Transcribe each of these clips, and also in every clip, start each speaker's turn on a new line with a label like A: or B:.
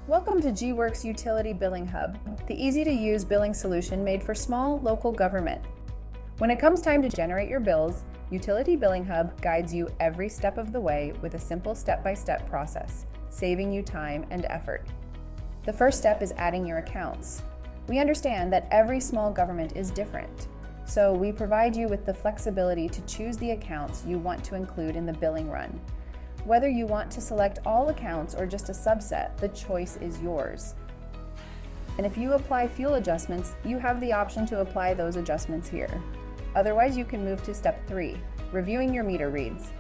A: Welcome to gWorks Utility Billing Hub, the easy-to-use billing solution made for small local government. When it comes time to generate your bills, Utility Billing Hub guides you every step of the way with a simple step-by-step process, saving you time and effort. The first step is adding your accounts. We understand that every small government is different, so we provide you with the flexibility to choose the accounts you want to include in the billing run. Whether you want to select all accounts or just a subset, the choice is yours. And if you apply fuel adjustments, you have the option to apply those adjustments here. Otherwise, you can move to step 3, reviewing your meter reads.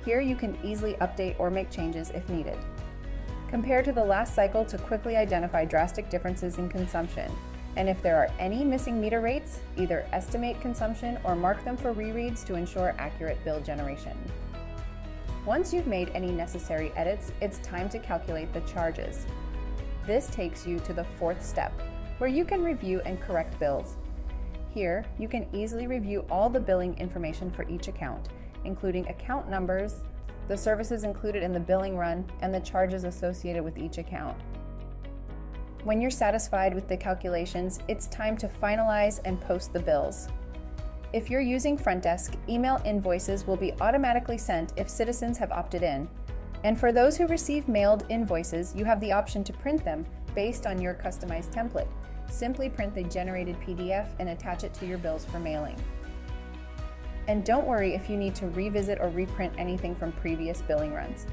A: Here you can easily update or make changes if needed. Compare to the last cycle to quickly identify drastic differences in consumption. And if there are any missing meter rates, either estimate consumption or mark them for rereads to ensure accurate bill generation. Once you've made any necessary edits, it's time to calculate the charges. This takes you to the 4th step, where you can review and correct bills. Here, you can easily review all the billing information for each account, including account numbers, the services included in the billing run, and the charges associated with each account. When you're satisfied with the calculations, it's time to finalize and post the bills. If you're using Front Desk, email invoices will be automatically sent if citizens have opted in. And for those who receive mailed invoices, you have the option to print them based on your customized template. Simply print the generated PDF and attach it to your bills for mailing. And don't worry if you need to revisit or reprint anything from previous billing runs.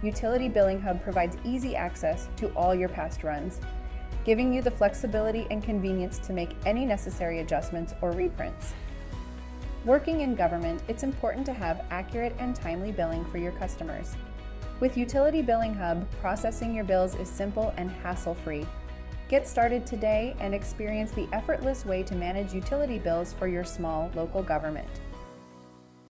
A: Utility Billing Hub provides easy access to all your past runs, giving you the flexibility and convenience to make any necessary adjustments or reprints. Working in government, it's important to have accurate and timely billing for your customers. With Utility Billing Hub, processing your bills is simple and hassle-free. Get started today and experience the effortless way to manage utility bills for your small local government.